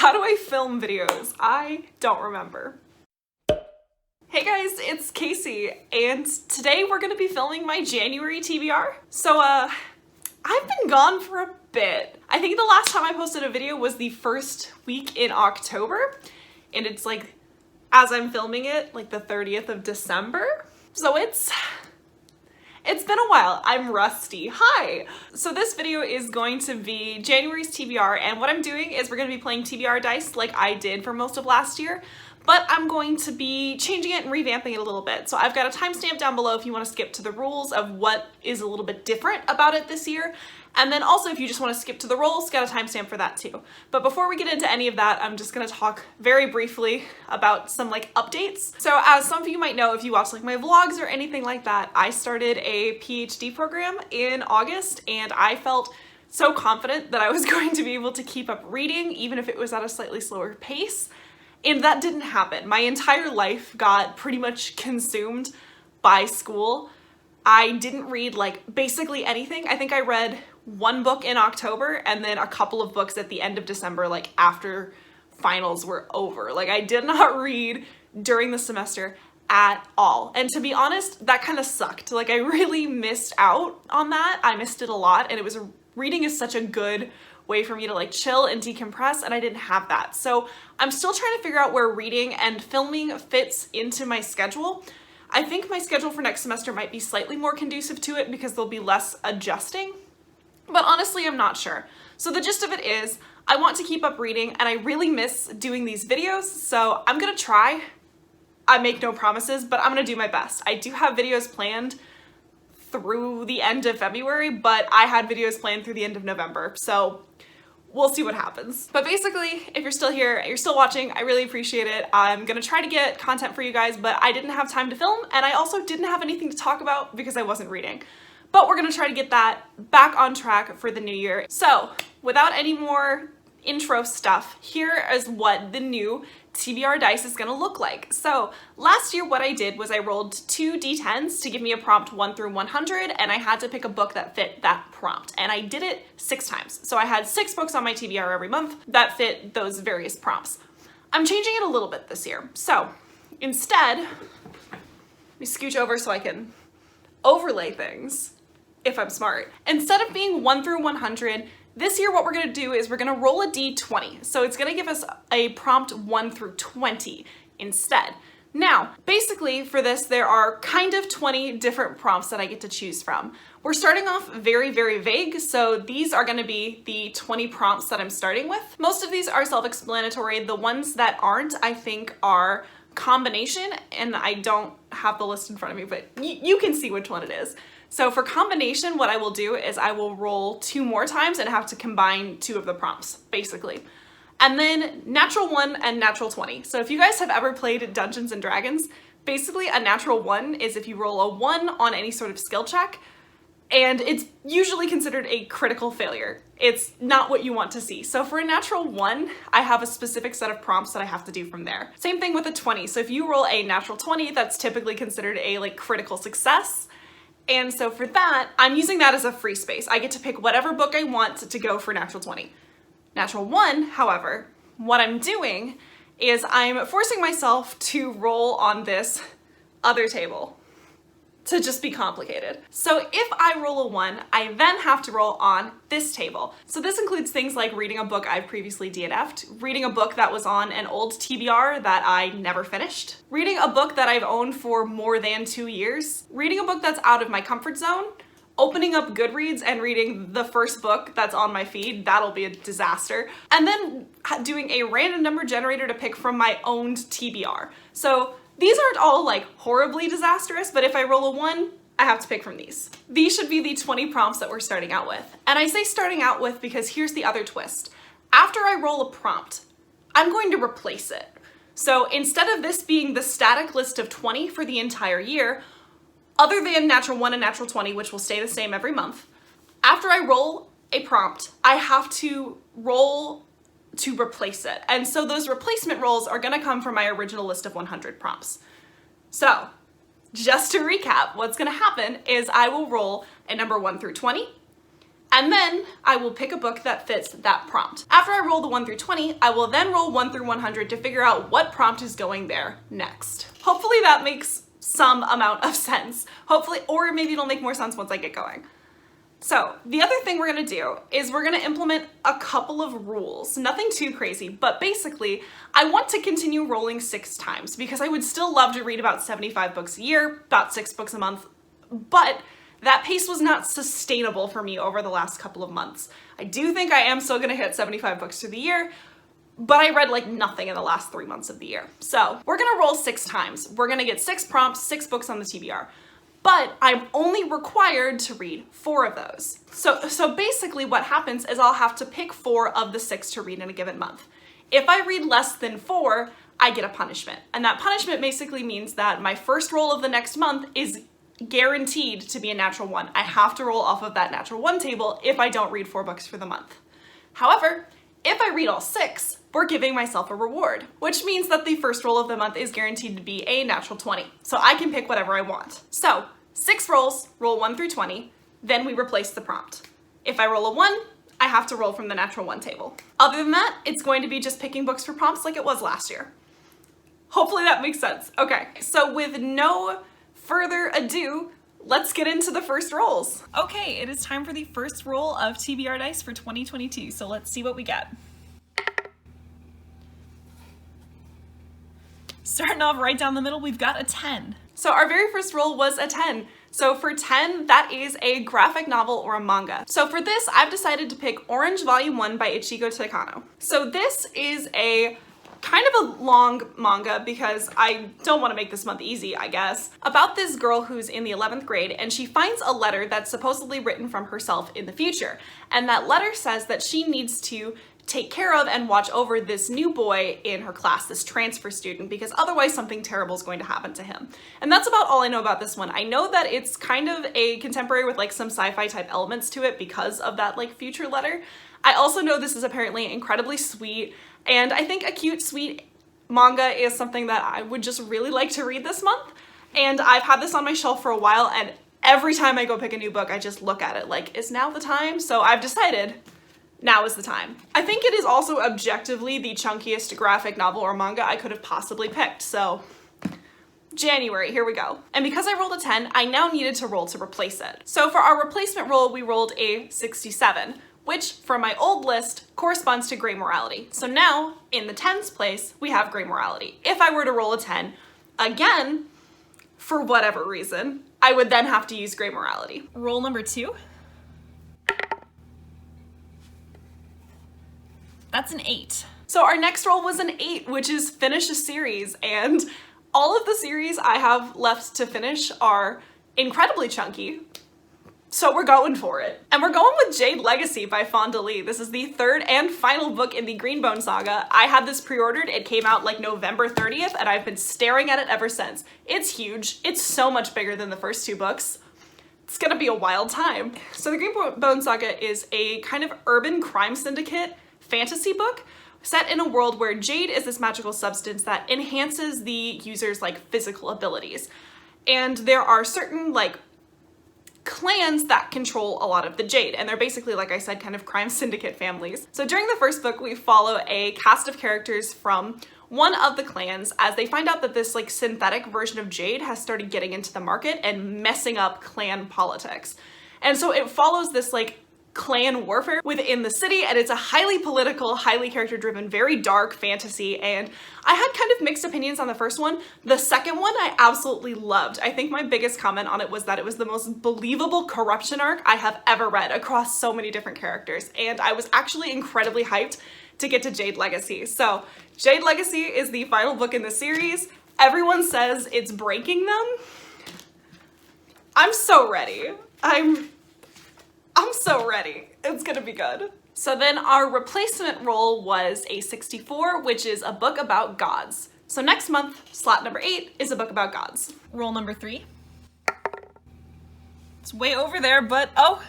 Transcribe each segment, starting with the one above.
How do I film videos? I don't remember. Hey guys, it's Casey, and today we're gonna be filming my January TBR. So, I've been gone for a bit. I think the last time I posted a video was the first week in October, and it's like, as I'm filming it, like the 30th of December. So it's been a while. I'm rusty. Hi! So this video is going to be January's TBR, and what I'm doing is we're going to be playing TBR dice like I did for most of last year, but I'm going to be changing it and revamping it a little bit. So I've got a timestamp down below if you want to skip to the rules of what is a little bit different about it this year. And then also if you just want to skip to the rolls, got a timestamp for that too. But before we get into any of that, I'm just going to talk very briefly about some like updates. So as some of you might know, if you watch like my vlogs or anything like that, I started a PhD program in August, and I felt so confident that I was going to be able to keep up reading even if it was at a slightly slower pace. And that didn't happen. My entire life got pretty much consumed by school. I didn't read like basically anything. I think I read one book in October and then a couple of books at the end of December, like after finals were over. Like I did not read during the semester at all. And to be honest, that kind of sucked. Like I really missed out on that. I missed it a lot, and reading is such a good way for me to like chill and decompress, and I didn't have that. So I'm still trying to figure out where reading and filming fits into my schedule. I think my schedule for next semester might be slightly more conducive to it because there'll be less adjusting, but honestly, I'm not sure. So the gist of it is I want to keep up reading, and I really miss doing these videos, so I'm gonna try. I make no promises, but I'm gonna do my best. I do have videos planned through the end of February, but I had videos planned through the end of November, so we'll see what happens. But basically, if you're still here, you're still watching, I really appreciate it. I'm gonna try to get content for you guys, but I didn't have time to film, and I also didn't have anything to talk about because I wasn't reading. But we're gonna try to get that back on track for the new year. So, without any more intro stuff, here is what the new TBR dice is gonna look like. So last year what I did was I rolled 2 d10s to give me a prompt 1 through 100, and I had to pick a book that fit that prompt, and I did it 6 times. So I had 6 books on my TBR every month that fit those various prompts. I'm changing it a little bit this year. So instead, let me scooch over so I can overlay things if I'm smart. Instead of being 1 through 100, this year what we're gonna do is we're gonna roll a d20. So it's gonna give us a prompt 1 through 20 instead. Now, basically for this, there are kind of 20 different prompts that I get to choose from. We're starting off very, very vague, so these are gonna be the 20 prompts that I'm starting with. Most of these are self-explanatory. The ones that aren't, I think, are combination, and I don't have the list in front of me, but you can see which one it is. So for combination, what I will do is I will roll 2 more times and have to combine 2 of the prompts, basically. And then natural 1 and natural 20. So if you guys have ever played Dungeons and Dragons, basically a natural 1 is if you roll a 1 on any sort of skill check, and it's usually considered a critical failure. It's not what you want to see. So for a natural 1, I have a specific set of prompts that I have to do from there. Same thing with a 20. So if you roll a natural 20, that's typically considered a like critical success. And so for that, I'm using that as a free space. I get to pick whatever book I want to go for natural 20. Natural 1, however, what I'm doing is I'm forcing myself to roll on this other table to just be complicated. So if I roll a 1, I then have to roll on this table. So this includes things like reading a book I've previously DNF'd, reading a book that was on an old TBR that I never finished, reading a book that I've owned for more than 2 years, reading a book that's out of my comfort zone, opening up Goodreads and reading the first book that's on my feed, that'll be a disaster, and then doing a random number generator to pick from my owned TBR. So these aren't all like horribly disastrous, but if I roll a 1, I have to pick from these. These should be the 20 prompts that we're starting out with. And I say starting out with because here's the other twist. After I roll a prompt, I'm going to replace it. So instead of this being the static list of 20 for the entire year, other than natural 1 and natural 20, which will stay the same every month, after I roll a prompt, I have to roll to replace it. And so those replacement rolls are gonna come from my original list of 100 prompts. So just to recap, what's gonna happen is I will roll a number 1 through 20, And then I will pick a book that fits that prompt. After I roll the 1 through 20, I will then roll 1 through 100 to figure out what prompt is going there next. Hopefully that makes some amount of sense. Hopefully, or maybe it'll make more sense once I get going. So the other thing we're gonna do is we're gonna implement a couple of rules. Nothing too crazy, but basically I want to continue rolling 6 times because I would still love to read about 75 books a year, about 6 books a month, but that pace was not sustainable for me over the last couple of months. I do think I am still gonna hit 75 books through the year, but I read like nothing in the last 3 months of the year. So we're gonna roll 6 times. We're gonna get 6 prompts, 6 books on the TBR, but I'm only required to read 4 of those. So basically what happens is I'll have to pick 4 of the 6 to read in a given month. If I read less than 4, I get a punishment. And that punishment basically means that my first roll of the next month is guaranteed to be a natural 1. I have to roll off of that natural 1 table if I don't read 4 books for the month. However, if I read all 6, we're giving myself a reward, which means that the first roll of the month is guaranteed to be a natural 20. So I can pick whatever I want. So 6 rolls, roll 1 through 20, then we replace the prompt. If I roll a 1, I have to roll from the natural 1 table. Other than that, it's going to be just picking books for prompts like it was last year. Hopefully that makes sense. Okay, so with no further ado, let's get into the first rolls. Okay, it is time for the first roll of TBR dice for 2022, so let's see what we get. Starting off right down the middle, we've got a 10. So our very first roll was a 10. So for 10, that is a graphic novel or a manga. So for this, I've decided to pick Orange Volume 1 by Ichigo Takano. So this is a kind of a long manga because I don't want to make this month easy, I guess, about this girl who's in the 11th grade and she finds a letter that's supposedly written from herself in the future. And that letter says that she needs to take care of and watch over this new boy in her class, this transfer student, because otherwise something terrible is going to happen to him. And that's about all I know about this one. I know that it's kind of a contemporary with like some sci-fi type elements to it because of that like future letter. I also know this is apparently incredibly sweet, and I think a cute, sweet manga is something that I would just really like to read this month. And I've had this on my shelf for a while, and every time I go pick a new book, I just look at it like, is now the time? So I've decided now is the time. I think it is also objectively the chunkiest graphic novel or manga I could have possibly picked, so January, here we go. And because I rolled a 10, I now needed to roll to replace it. So for our replacement roll, we rolled a 67, which from my old list corresponds to Grey Morality. So now, in the 10s place, we have Grey Morality. If I were to roll a 10, again, for whatever reason, I would then have to use Grey Morality. Roll number 2. That's an 8. So our next roll was an 8, which is finish a series, and all of the series I have left to finish are incredibly chunky, so we're going for it. And we're going with Jade Legacy by Fonda Lee. This is the 3rd and final book in the Greenbone saga. I had this pre-ordered, it came out like November 30th, and I've been staring at it ever since. It's huge, it's so much bigger than the first 2 books. It's gonna be a wild time. So the Greenbone saga is a kind of urban crime syndicate fantasy book set in a world where jade is this magical substance that enhances the user's like physical abilities. And there are certain like clans that control a lot of the jade, and they're basically, like I said, kind of crime syndicate families. So during the first book, we follow a cast of characters from one of the clans as they find out that this like synthetic version of jade has started getting into the market and messing up clan politics. And so it follows this like clan warfare within the city, and it's a highly political, highly character-driven, very dark fantasy, and I had kind of mixed opinions on the first one. The second one I absolutely loved. I think my biggest comment on it was that it was the most believable corruption arc I have ever read across so many different characters, and I was actually incredibly hyped to get to Jade Legacy. So Jade Legacy is the final book in the series. Everyone says it's breaking them. I'm so ready. I'm so ready. It's gonna be good. So then our replacement roll was a 64, which is a book about gods. So next month, slot number 8 is a book about gods. Roll number 3. It's way over there, but oh,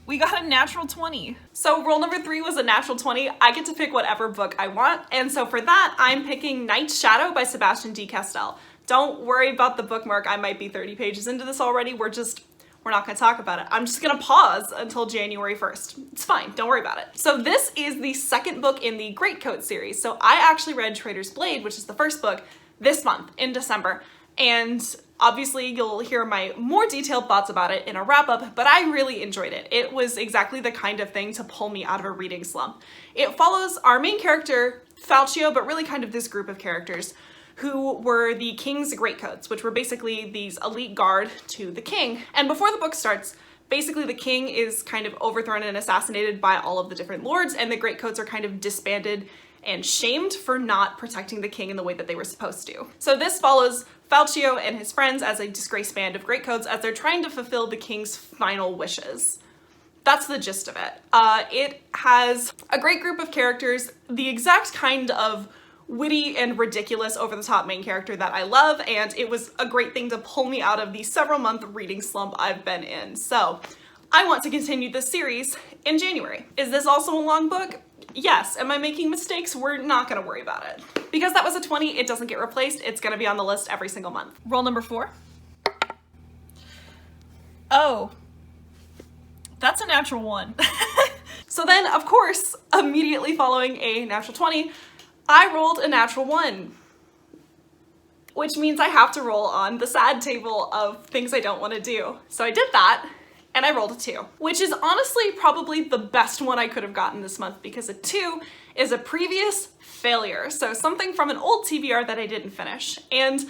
we got a natural 20. So roll number 3 was a natural 20. I get to pick whatever book I want. And so for that, I'm picking Night's Shadow by Sebastian D. Castell. Don't worry about the bookmark. I might be 30 pages into this already. we're not gonna talk about it. I'm just gonna pause until January 1st. It's fine, don't worry about it. So this is the second book in the Greatcoat series. So I actually read Traitor's Blade, which is the first book, this month in December. And obviously you'll hear my more detailed thoughts about it in a wrap up, but I really enjoyed it. It was exactly the kind of thing to pull me out of a reading slump. It follows our main character, Falcio, but really kind of this group of characters who were the king's greatcoats, which were basically these elite guard to the king. And before the book starts, basically the king is kind of overthrown and assassinated by all of the different lords, and the greatcoats are kind of disbanded and shamed for not protecting the king in the way that they were supposed to. So this follows Falcio and his friends as a disgraced band of greatcoats as they're trying to fulfill the king's final wishes. That's the gist of it. It has a great group of characters, the exact kind of witty and ridiculous over-the-top main character that I love, and it was a great thing to pull me out of the several-month reading slump I've been in. So I want to continue this series in January. Is this also a long book? Yes. Am I making mistakes? We're not gonna worry about it. Because that was a 20, it doesn't get replaced. It's gonna be on the list every single month. Roll number 4. Oh, that's a natural 1. So then, of course, immediately following a natural 20, I rolled a natural 1, which means I have to roll on the sad table of things I don't want to do. So I did that, and I rolled a 2, which is honestly probably the best one I could have gotten this month because a 2 is a previous failure. So something from an old TBR that I didn't finish. And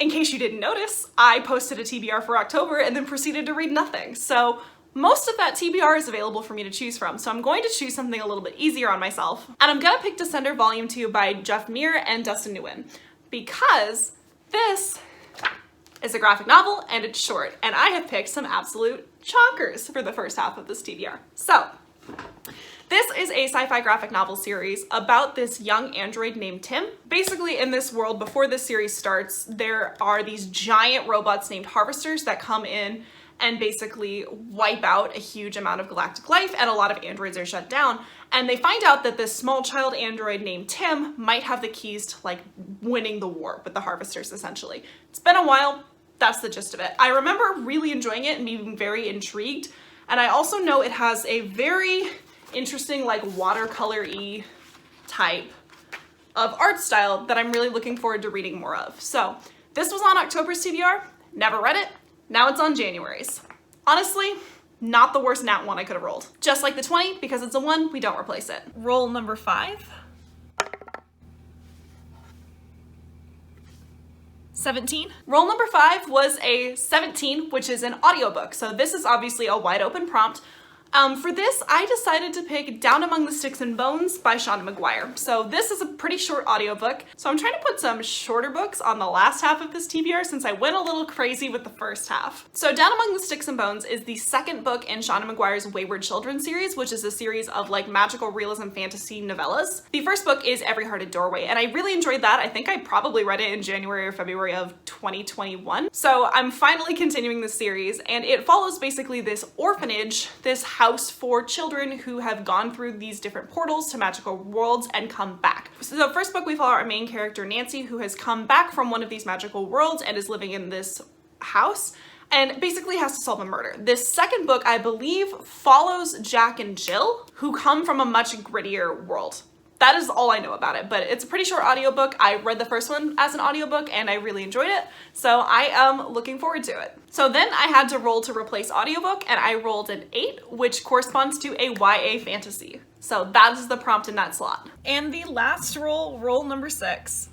in case you didn't notice, I posted a TBR for October and then proceeded to read nothing. So most of that TBR is available for me to choose from, so I'm going to choose something a little bit easier on myself. And I'm gonna pick Descender Volume 2 by Jeff Muir and Dustin Nguyen, because this is a graphic novel and it's short, and I have picked some absolute chockers for the first half of this TBR. So, this is a sci-fi graphic novel series about this young android named Tim. Basically, in this world, before this series starts, there are these giant robots named Harvesters that come in and basically wipe out a huge amount of galactic life, and a lot of androids are shut down. And they find out that this small child android named Tim might have the keys to like winning the war with the Harvesters, essentially. It's been a while, that's the gist of it. I remember really enjoying it and being very intrigued, and I also know it has a very interesting like watercolor-y type of art style that I'm really looking forward to reading more of. So this was on October's TBR, never read it. Now it's on January's. Honestly, not the worst nat 1 I could have rolled. Just like the 20, because it's a 1, we don't replace it. Roll number 5. 17. Roll number 5 was a 17, which is an audiobook. So this is obviously a wide open prompt. For this, I decided to pick Down Among the Sticks and Bones by Shauna McGuire. So this is a pretty short audiobook. So I'm trying to put some shorter books on the last half of this TBR since I went a little crazy with the first half. So Down Among the Sticks and Bones is the second book in Shauna McGuire's Wayward Children series, which is a series of like magical realism fantasy novellas. The first book is Every Hearted Doorway, and I really enjoyed that. I think I probably read it in January or February of 2021. So I'm finally continuing the series, and it follows basically this orphanage, this house for children who have gone through these different portals to magical worlds and come back. So the first book we follow our main character Nancy, who has come back from one of these magical worlds and is living in this house and basically has to solve a murder. This second book, I believe, follows Jack and Jill, who come from a much grittier world. That is all I know about it, but it's a pretty short audiobook. I read the first one as an audiobook and I really enjoyed it, so I am looking forward to it. So then I had to roll to replace audiobook, and I rolled an 8, which corresponds to a YA fantasy. So that is the prompt in that slot. And the last roll, roll number 6.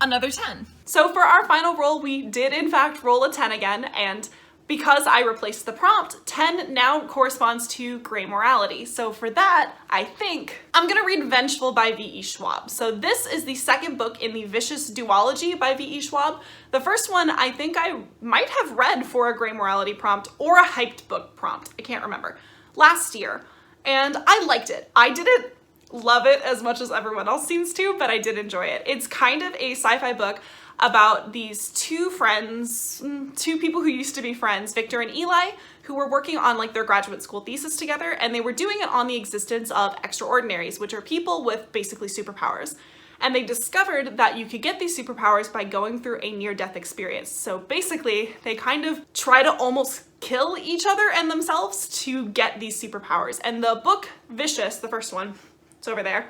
Another 10. So for our final roll, we did in fact roll a 10 again, and because I replaced the prompt, 10 now corresponds to Grey Morality. So for that, I think I'm gonna read Vengeful by V.E. Schwab. So this is the second book in the Vicious Duology by V.E. Schwab. The first one I think I might have read for a Grey Morality prompt or a hyped book prompt, I can't remember, last year. And I liked it. I didn't love it as much as everyone else seems to, but I did enjoy it. It's kind of a sci-fi book about these two friends, two people who used to be friends, Victor and Eli, who were working on like their graduate school thesis together, and they were doing it on the existence of extraordinaries, which are people with basically superpowers. and they discovered that you could get these superpowers by going through a near-death experience. So basically, they kind of try to almost kill each other and themselves to get these superpowers. And the book Vicious, the first one, it's over there,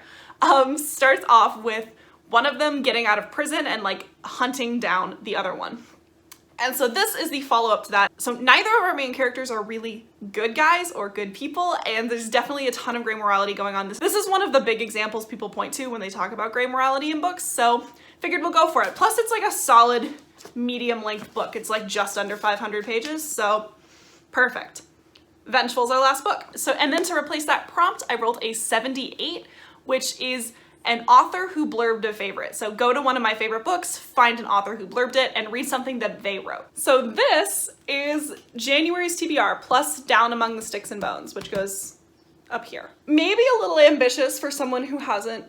starts off with one of them getting out of prison and like hunting down the other one. And so this is the follow-up to that. So neither of our main characters are really good guys or good people, and there's definitely a ton of gray morality going on. This is one of the big examples people point to when they talk about gray morality in books, so figured we'll go for it. Plus it's like a solid medium-length book. It's like just under 500 pages, so perfect. Vengeful's our last book. So, and then to replace that prompt, I rolled a 78, which is an author who blurbed a favorite. So go to one of my favorite books, find an author who blurbed it, and read something that they wrote. So this is January's TBR plus Down Among the Sticks and Bones, which goes up here. Maybe a little ambitious for someone who hasn't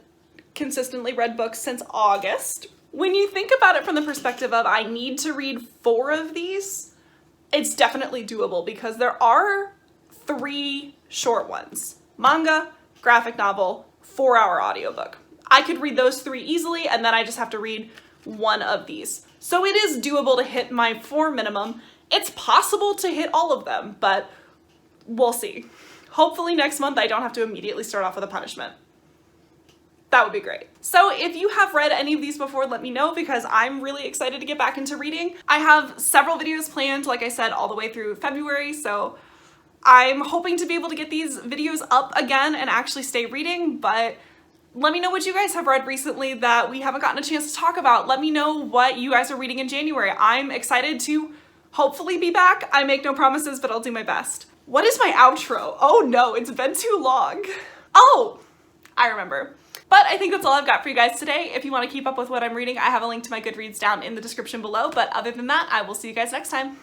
consistently read books since August. When you think about it from the perspective of I need to read 4 of these, it's definitely doable because there are 3 short ones. Manga, graphic novel, 4-hour audiobook. I could read those 3 easily, and then I just have to read one of these. So it is doable to hit my 4 minimum. It's possible to hit all of them, but we'll see. Hopefully next month I don't have to immediately start off with a punishment. That would be great. So if you have read any of these before, let me know because I'm really excited to get back into reading. I have several videos planned, like I said, all the way through February, so I'm hoping to be able to get these videos up again and actually stay reading, but let me know what you guys have read recently that we haven't gotten a chance to talk about. Let me know what you guys are reading in January. I'm excited to hopefully be back. I make no promises, but I'll do my best. What is my outro? Oh no, it's been too long. Oh, I remember. But I think that's all I've got for you guys today. If you want to keep up with what I'm reading, I have a link to my Goodreads down in the description below. But other than that, I will see you guys next time.